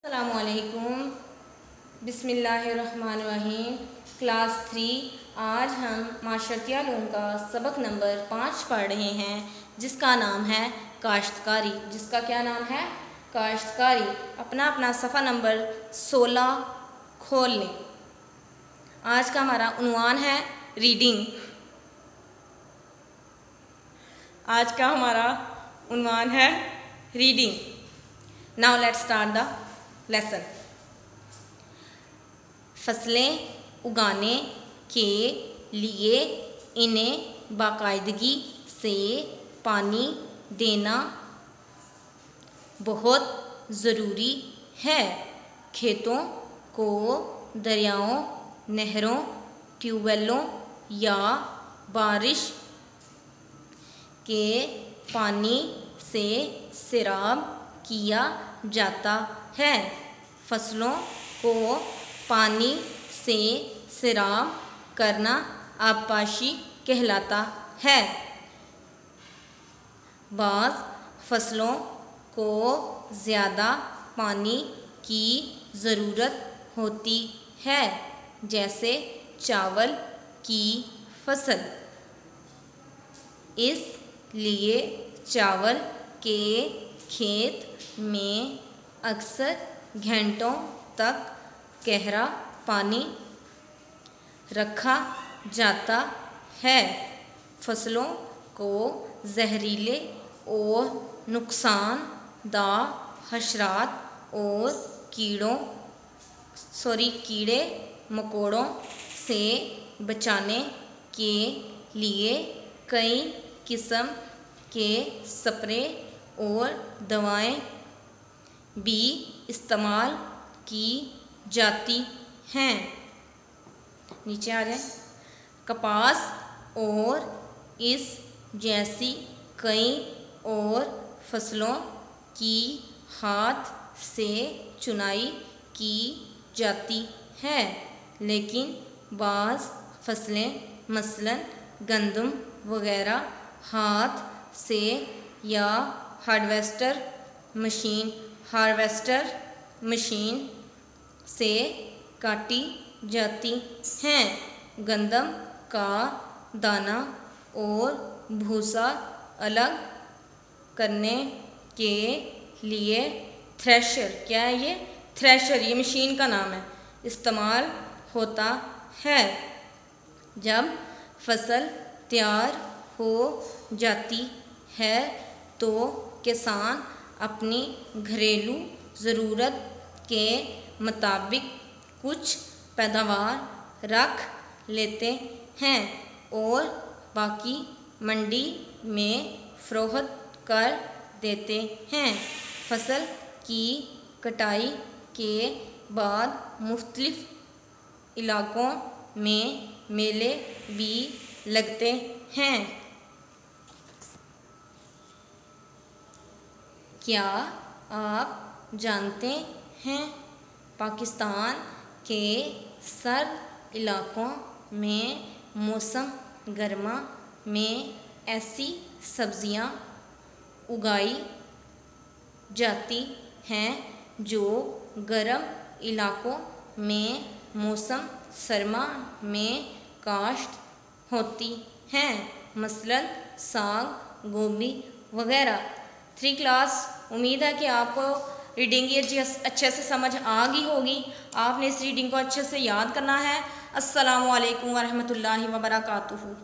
अस्सलामुअलैकुम। बिस्मिल्लाहिर्रहमानिर्रहीम। क्लास 3। आज हम माशरती उलूम का सबक नंबर 5 पढ़ रहे हैं, जिसका नाम है काश्तकारी। जिसका क्या नाम है? काश्तकारी। अपना अपना सफ़ा नंबर 16 खोल लें। आज का हमारा उन्वान है रीडिंग। आज का हमारा उन्वान है reading. Now let's start the lesson. फसलें उगाने के लिए इन्हें बाकायदगी से पानी देना बहुत ज़रूरी है। खेतों को दरियाओं, नहरों, ट्यूबवेलों या बारिश के पानी से सैराब किया जाता है। फसलों को पानी से सैराब करना आबपाशी कहलाता है। बाज़ फसलों को ज़्यादा पानी की ज़रूरत होती है, जैसे चावल की फसल। इसलिए चावल के खेत में अक्सर घंटों तक गहरा पानी रखा जाता है। फसलों को जहरीले और नुकसानदार हशरात और कीड़े मकोड़ों से बचाने के लिए कई किस्म के स्प्रे और दवाएं भी इस्तेमाल की जाती हैं। नीचे आ जाए। कपास और इस जैसी कई और फसलों की हाथ से चुनाई की जाती है, लेकिन बाज़ फसलें मसलन गंदम वगैरह हाथ से या हार्वेस्टर मशीन से काटी जाती हैं। गंदम का दाना और भूसा अलग करने के लिए थ्रेशर, क्या है ये? थ्रेशर, ये मशीन का नाम है, इस्तेमाल होता है। जब फसल तैयार हो जाती है तो किसान अपनी घरेलू ज़रूरत के मुताबिक कुछ पैदावार रख लेते हैं और बाकी मंडी में फ़रोख्त कर देते हैं। फसल की कटाई के बाद मुख्तलिफ इलाक़ों में मेले भी लगते हैं। क्या आप जानते हैं पाकिस्तान के सर्द इलाक़ों में मौसम गर्मा में ऐसी सब्ज़ियाँ उगाई जाती हैं जो गर्म इलाक़ों में मौसम सरमा में काश्त होती हैं, मसलन साग, गोभी वगैरह। 3 क्लास, उम्मीद है कि आपको रीडिंग ये अच्छे से समझ आ गई होगी। आपने इस रीडिंग को अच्छे से याद करना है। अस्सलामु अलैकुम वरहमतुल्लाहि वबरकातुहू।